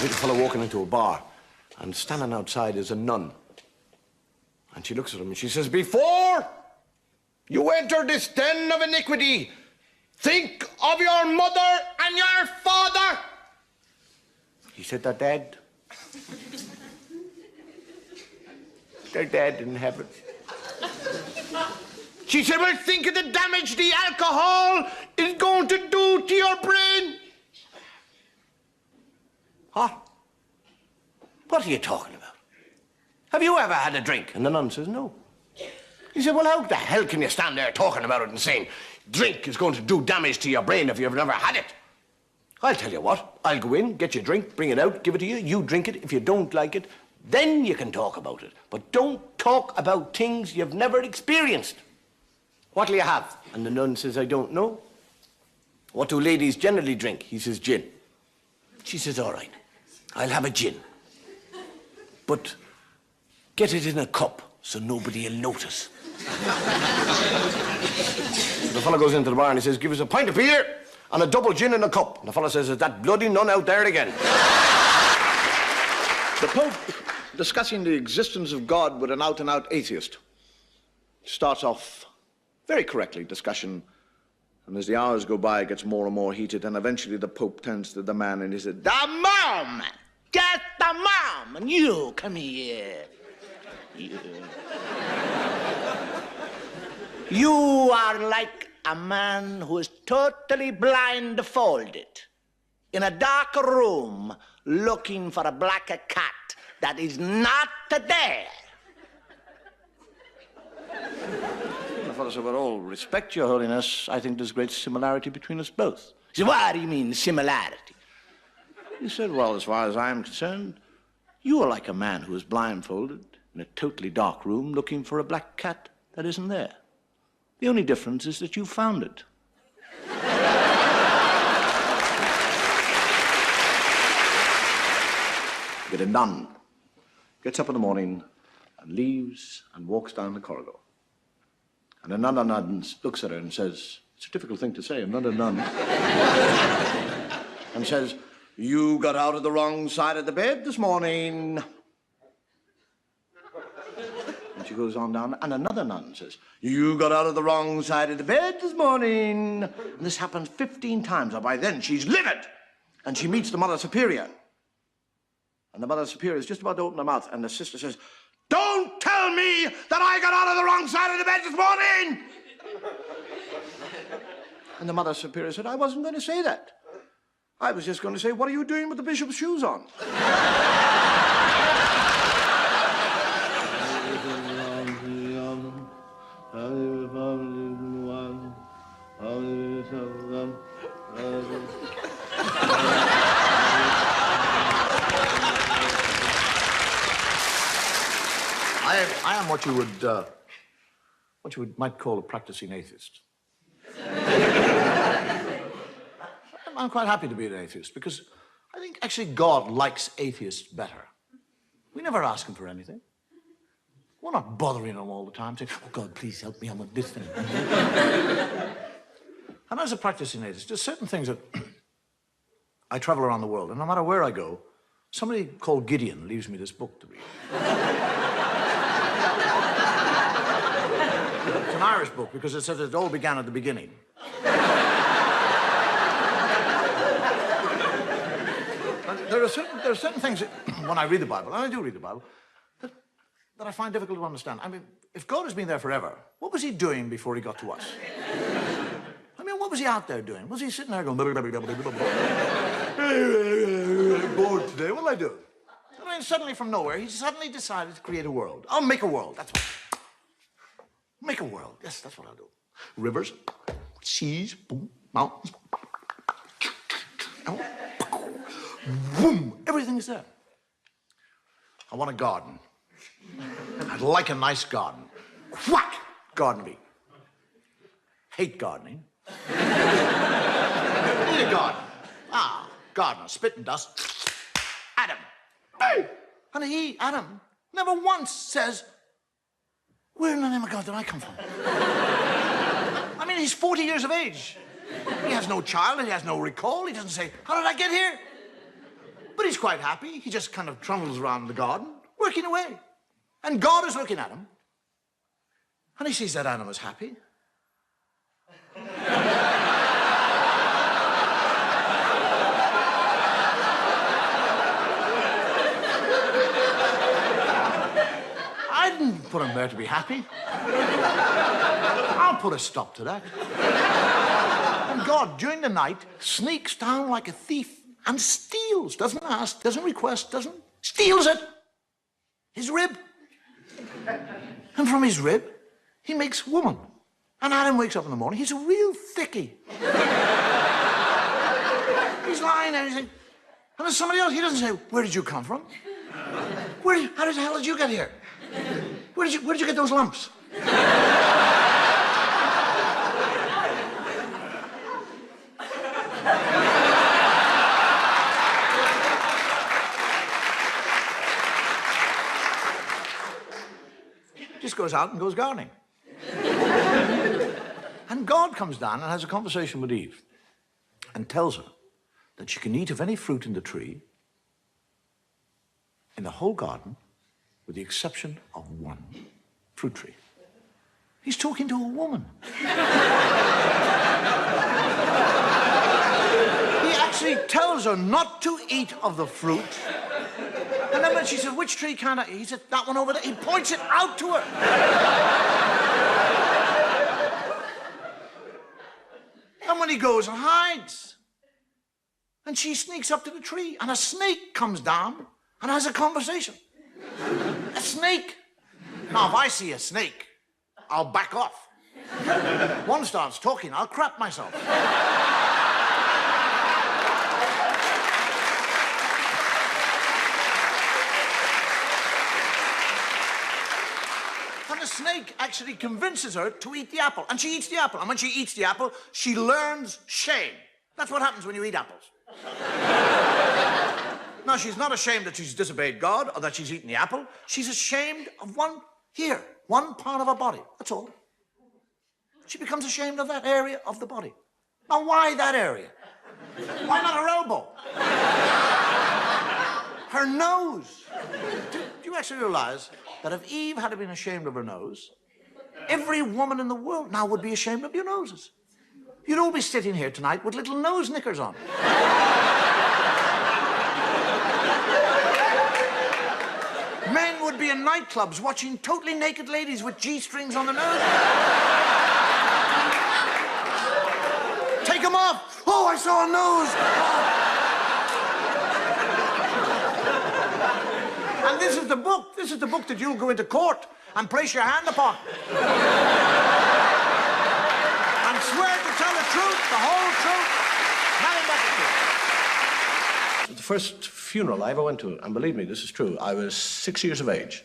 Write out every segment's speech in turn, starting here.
Little fellow walking into a bar, and standing outside is a nun. And she looks at him and she says, "Before you enter this den of iniquity, think of your mother and your father." He said, "They're dead. They're dead in heaven." She said, "Well, think of the damage the alcohol is going to do to your brain." Huh? What are you talking about? Have you ever had a drink? And the nun says, "No." He said, "Well, how the hell can you stand there talking about it and saying drink is going to do damage to your brain if you've never had it?" I'll tell you what, I'll go in, get your drink, bring it out, give it to you, you drink it. If you don't like it, then you can talk about it. But don't talk about things you've never experienced. "What'll you have?" And the nun says, "I don't know." "What do ladies generally drink?" He says, "Gin." She says, "All right, I'll have a gin. But get it in a cup so nobody will notice." So the fellow goes into the bar and he says, "Give us a pint of beer and a double gin in a cup." And the fellow says, "Is that bloody nun out there again?" The Pope, discussing the existence of God with an out-and-out atheist, starts off very correctly, discussion, and as the hours go by, it gets more and more heated, and eventually the Pope turns to the man and he said, "The mom! Get the mom! And you, come here. You are like a man who is totally blindfolded in a dark room looking for a black cat that is not there." The fellow said, "With all respect, Your Holiness, I think there's great similarity between us both." He said, "What do you mean, similarity?" He said, "Well, as far as I am concerned, you are like a man who is blindfolded in a totally dark room looking for a black cat that isn't there. The only difference is that you found it." But a nun gets up in the morning and leaves and walks down the corridor. And another nun looks at her and says, it's a difficult thing to say, another nun, and says, "You got out of the wrong side of the bed this morning." And she goes on down, and another nun says, "You got out of the wrong side of the bed this morning." And this happens 15 times, and by then she's livid. And she meets the Mother Superior. And the Mother Superior is just about to open her mouth, and the sister says, "Don't tell me that I got out of the wrong side of the bed this morning!" And the Mother Superior said, "I wasn't going to say that. I was just going to say, what are you doing with the bishop's shoes on?" I am what you might call a practicing atheist. I'm quite happy to be an atheist because I think actually God likes atheists better. We never ask him for anything. We're not bothering him all the time saying, "Oh, God, please help me, I'm with this thing." And as a practicing atheist, there's certain things that I travel around the world, and no matter where I go, somebody called Gideon leaves me this book to read. It's an Irish book because it says it all began at the beginning. There are certain things that, when I read the Bible, and I do read the Bible, that I find difficult to understand. I mean, if God has been there forever, what was he doing before he got to us? I mean, what was he out there doing? Was he sitting there going, "I'm bored today, what'll I do?" I mean, suddenly from nowhere, he suddenly decided to create a world. I'll make a world, that's what. Make a world, yes, that's what I'll do. Rivers, seas, boom, mountains, boom, everything is there. I want a garden. I'd like a nice garden. Whack! Garden me. Hate gardening. Need a garden. Gardener, spit and dust. Adam. Hey! And Adam, never once says, "Where in the name of God did I come from?" I mean, he's 40 years of age. He has no child, he has no recall. He doesn't say, "How did I get here?" But he's quite happy. He just kind of trundles around the garden, working away. And God is looking at him. And he sees that animal's happy. I didn't put him there to be happy. I'll put a stop to that. And God, during the night, sneaks down like a thief and steals, doesn't ask, doesn't request, steals it. His rib. And from his rib, he makes woman. And Adam wakes up in the morning, he's a real thickie. He's lying there, and there's somebody else, he doesn't say, where did you come from? How the hell did you get here? Where did you get those lumps? Just goes out and goes gardening. And God comes down and has a conversation with Eve and tells her that she can eat of any fruit in the tree in the whole garden with the exception of one fruit tree. He's talking to a woman. He actually tells her not to eat of the fruit. And then when she said, which tree can't I eat? He said, that one over there. He points it out to her. And when he goes and hides, and she sneaks up to the tree, and a snake comes down and has a conversation. A snake. Now, if I see a snake, I'll back off. One starts talking, I'll crap myself. And the snake actually convinces her to eat the apple. And she eats the apple. And when she eats the apple, she learns shame. That's what happens when you eat apples. Now, she's not ashamed that she's disobeyed God or that she's eaten the apple. She's ashamed of one part of her body. That's all. She becomes ashamed of that area of the body. Now, why that area? Why not her elbow? Her nose. Do you actually realize that if Eve had been ashamed of her nose, every woman in the world now would be ashamed of your noses? You'd all be sitting here tonight with little nose knickers on. Men would be in nightclubs watching totally naked ladies with G-strings on their nose. Take them off. Oh, I saw a nose. Oh. And this is the book. This is the book that you'll go into court and place your hand upon. And swear to tell the truth, the whole truth, nothing but the truth. The first funeral I ever went to, and believe me, this is true, I was 6 years of age.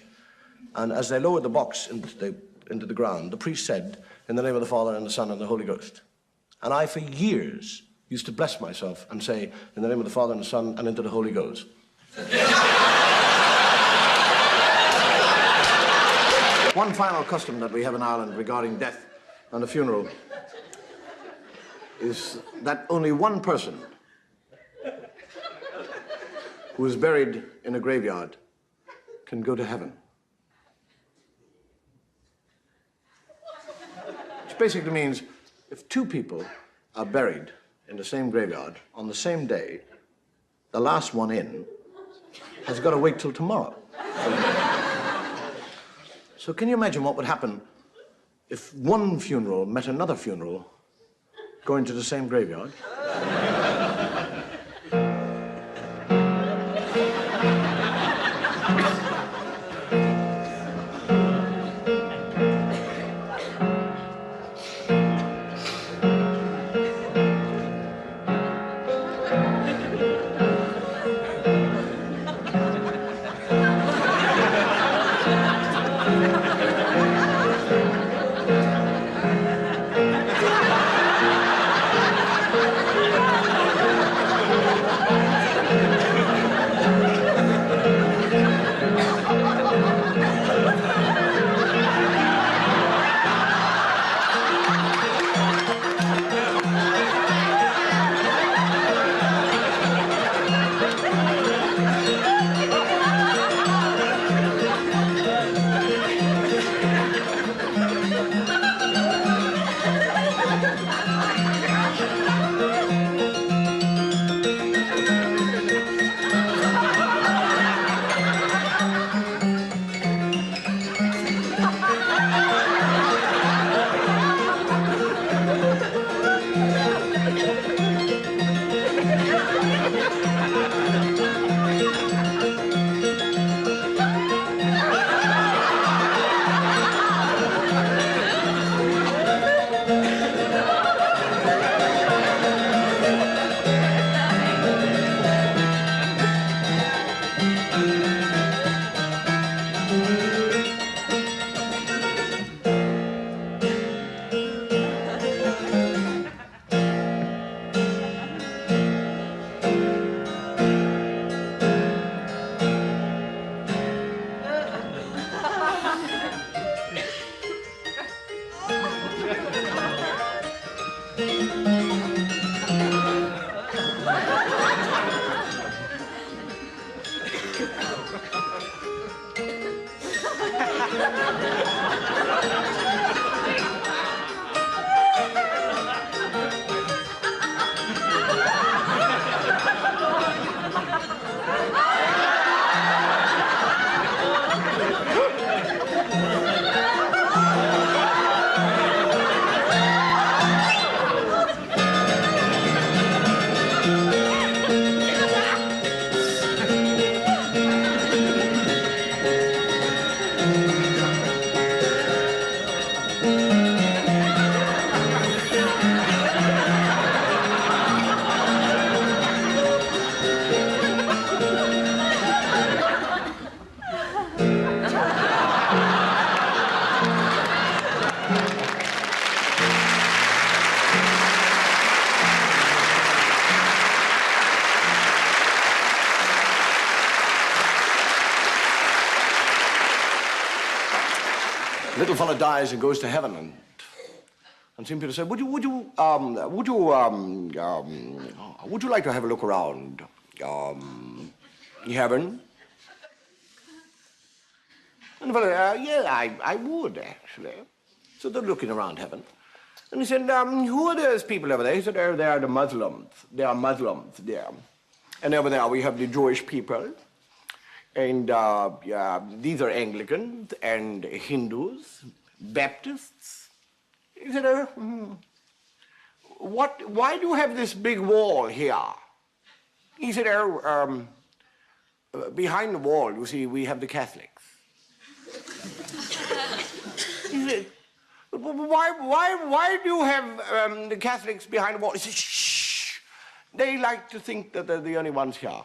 And as they lowered the box into the ground, the priest said, in the name of the Father and the Son and the Holy Ghost. And I, for years, used to bless myself and say, in the name of the Father and the Son and into the Holy Ghost. One final custom that we have in Ireland regarding death and a funeral is that only one person who is buried in a graveyard can go to heaven. Which basically means if two people are buried in the same graveyard on the same day, the last one in has got to wait till tomorrow. So can you imagine what would happen if one funeral met another funeral going to the same graveyard? Little fella dies and goes to heaven, and St. Peter said, would you like to have a look around heaven? And the fellow, yeah, I would, actually. So they're looking around heaven. And he said, who are those people over there? He said, oh, they are the Muslims. They are Muslims there. And over there we have the Jewish people. And these are Anglicans and Hindus, Baptists. He said, why do you have this big wall here? He said, behind the wall, you see, we have the Catholics. He said, why do you have the Catholics behind the wall? He said, shh, they like to think that they're the only ones here.